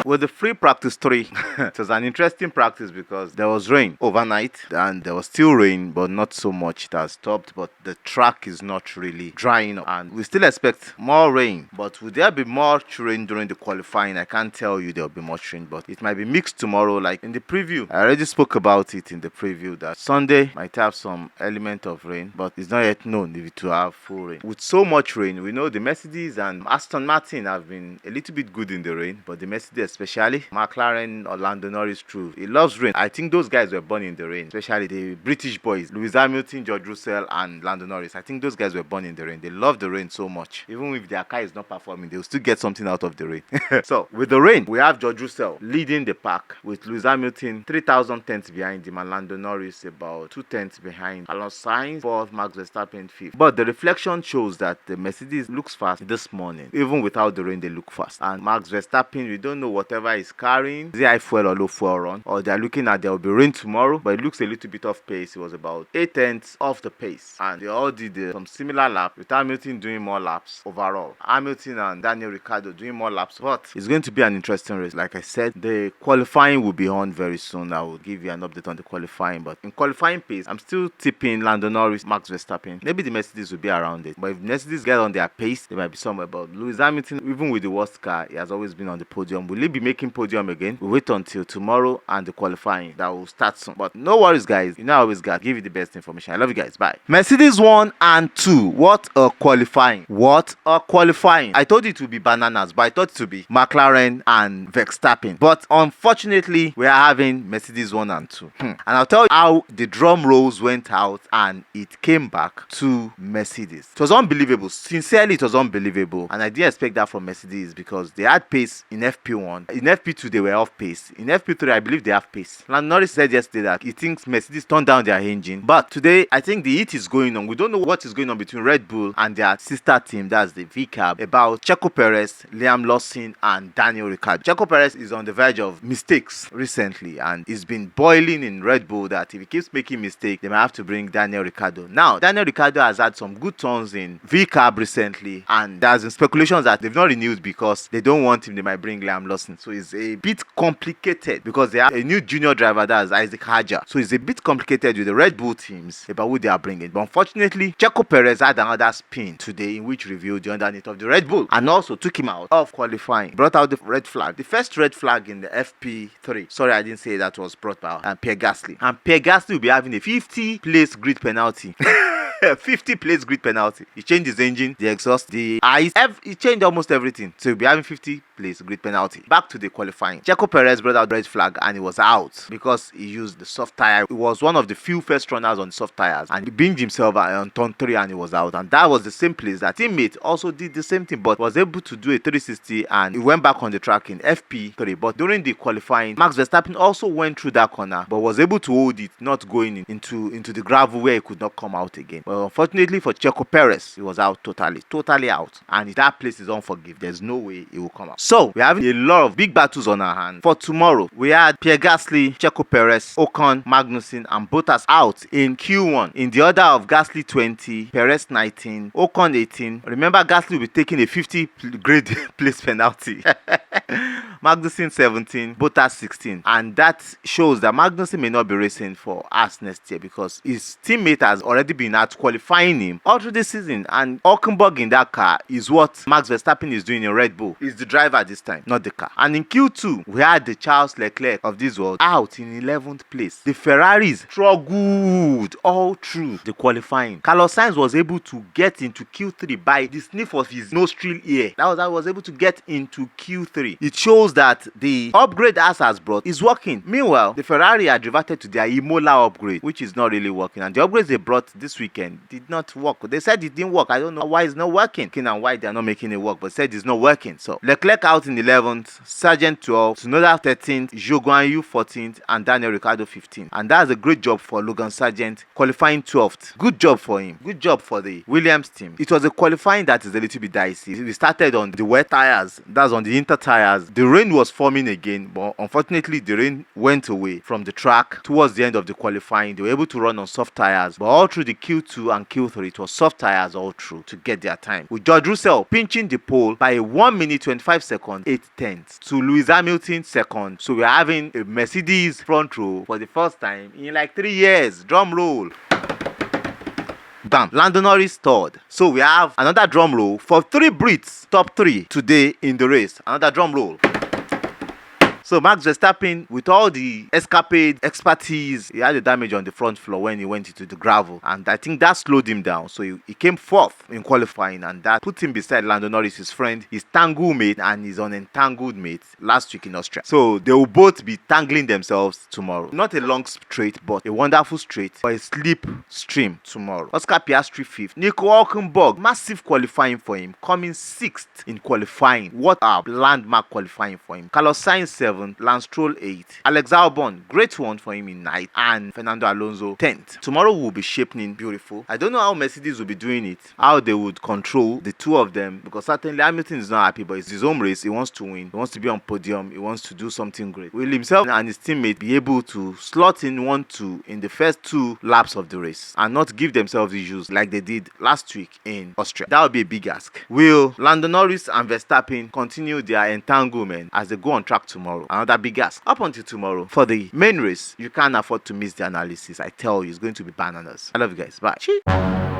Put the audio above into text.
with the free practice 3, it was an interesting practice because there was rain overnight and there was still rain, but not so much. It has stopped, but the track is not really drying up, and we still expect more rain. But will there be more rain during the qualifying? I can't tell you there will be much rain, but it might be mixed tomorrow. Like in the preview, I already spoke about it in the preview that Sunday might have some element of rain, but it's not yet known if it will have full rain. With so much rain, we know the Mercedes and Aston Martin have been a little bit good in the rain, but the Mercedes especially, McLaren, Orlando Norris, true, he loves rain. I think those guys were born in the rain, especially the British boys, Lewis Hamilton, George Russell, and Lando Norris. I think those guys were born in the rain. They love the rain so much. Even if their car is not performing, they'll still get something out of the rain. So with the rain, we have George Russell leading the pack with Lewis Hamilton 3,000 tenths behind him, and Lando Norris about 2 tenths behind. Alonso Sainz 4th, Max Verstappen 5th. But the reflection shows that the Mercedes looks fast this morning. Even without the rain, they look fast. And Max Verstappen, we don't know whatever he's carrying. Is it high fuel or low fuel run? Or they're looking at there will be rain tomorrow, but it looks a little bit off pace. It was about 8 tenths off the pace. And they all did some similar laps, with Hamilton doing more laps overall. Hamilton and Daniel Ricciardo doing more laps. But it's going to be an interesting race. Like I said, the qualifying will be on very soon. I will give you an update on the qualifying. But in qualifying pace, I'm still tipping Lando Norris, Max Verstappen. Maybe the Mercedes will be around it. But if Mercedes get on their pace, they might be somewhere. But Lewis Hamilton, even with the worst car, he has always been on the podium. Will he be making podium again? We'll wait until tomorrow and the qualifying. That will start soon. But no worries, guys. You know I always got give you the best information. I love you guys. Bye. Mercedes 1 and 2. What a qualifying. What a qualifying. I told you it would be bananas, but I thought it would be McLaren and Verstappen. But unfortunately, we are having Mercedes 1 and 2. And I'll tell you how the drum rolls went out and it came back to Mercedes. It was unbelievable. Sincerely, it was unbelievable. And I didn't expect that from Mercedes because they had pace in FP1. In FP2, they were off pace. In FP3, I believe they have pace. Lando Norris said yesterday that he thinks Mercedes turned down their engine. But today, I think the heat is going on. We don't know what is going on between Red Bull and their sister team, that's the VCAB, about Checo Perez, Liam Lawson, and Daniel Ricciardo. Checo Perez is on the verge of mistakes recently, and it's been boiling in Red Bull that if he keeps making mistakes, they might have to bring Daniel Ricciardo. Now, Daniel Ricciardo has had some good turns in VCAB recently, and there's been speculations that they've not renewed because they don't want him. They might bring Liam Lawson. So it's a bit complicated because they have a new junior driver, that's Isaac Hadjar. So it's a bit complicated with the Red Bull teams about who they are bringing. But unfortunately, Checo Perez had another spin today in which revealed the underneath of the Red Bull and also took him out of qualifying. Brought out the red flag. The first red flag in the FP3. Sorry, I didn't say that was brought by Pierre Gasly. And Pierre Gasly will be having a 50-place grid penalty. 50 place grid penalty. He changed his engine, the exhaust, the eyes. He changed almost everything. So he'll be having 50 place grid penalty. Back to the qualifying. Checo Perez brought out the red flag and he was out because he used the soft tire. He was one of the few first runners on soft tires and he binged himself on turn 3 and he was out. And that was the same place that teammate also did the same thing but was able to do a 360 and he went back on the track in FP3. But during the qualifying, Max Verstappen also went through that corner but was able to hold it, not going into the gravel where he could not come out again. But unfortunately for Checo Perez, he was out totally out. And if that place is unforgiving, there's no way he will come out. So we're having a lot of big battles on our hands. For tomorrow, we had Pierre Gasly, Checo Perez, Ocon, Magnussen, and Bottas out in Q1 in the order of Gasly 20, Perez 19, Ocon 18. Remember, Gasly will be taking a 50 grade place penalty. Magnussen 17, Bottas 16. And that shows that Magnussen may not be racing for us next year because his teammate has already been out qualifying him all through the season. And Hulkenberg in that car is what Max Verstappen is doing in Red Bull. He's the driver this time, not the car. And in Q2, we had the Charles Leclerc of this world out in 11th place. The Ferraris struggled all through the qualifying. Carlos Sainz was able to get into Q3 by the sniff of his nostril ear. That was how he was able to get into Q3. It shows that the upgrade AS has brought is working. Meanwhile, the Ferrari had reverted to their Imola upgrade, which is not really working. And the upgrades they brought this weekend did not work. They said it didn't work. I don't know why it's not working. And why they're not making it work, but said it's not working. So Leclerc out in 11th, Sargent 12th, Tsunoda 13th, Zhou Guanyu 14th, and Daniel Ricciardo 15th. And that's a great job for Logan Sargent, qualifying 12th. Good job for him. Good job for the Williams team. It was a qualifying that is a little bit dicey. We started on the wet tires, that's on the inter tires. The rain rain was forming again, but unfortunately the rain went away from the track towards the end of the qualifying. They were able to run on soft tires, but all through the Q2 and Q3 it was soft tires all through to get their time, with George Russell pinching the pole by 1 minute 25 seconds 8 tenths to Lewis Hamilton second. So we're having a Mercedes front row for the first time in like 3 years. Drum roll. Bam. Lando Norris third. So we have another drum roll for 3 Brits top 3 today in the race. Another drum roll. So Max Verstappen, with all the escapade expertise, he had a damage on the front floor when he went into the gravel, and I think that slowed him down. So he came 4th in qualifying, and that put him beside Lando Norris, his friend, his tangle mate, and his unentangled mate last week in Austria. So they will both be tangling themselves tomorrow. Not a long straight, but a wonderful straight, but a slip stream tomorrow. Oscar Piastri 5th. Nico Hulkenberg, massive qualifying for him, coming 6th in qualifying. What a landmark qualifying for him. Carlos Sainz 7th. Lance Stroll 8th. Alex Albon, great one for him in 9th. And Fernando Alonso 10th. Tomorrow will be shaping beautiful. I don't know how Mercedes will be doing it, how they would control the two of them, because certainly Hamilton is not happy, but it's his home race. He wants to win. He wants to be on podium. He wants to do something great. Will himself and his teammate be able to slot in 1-2 in the first 2 laps of the race and not give themselves issues like they did last week in Austria? That would be a big ask. Will Lando Norris and Verstappen continue their entanglement as they go on track tomorrow? Another big ask. Up until tomorrow for the main race, you can't afford to miss the analysis. I tell you, it's going to be bananas. I love you guys. Bye.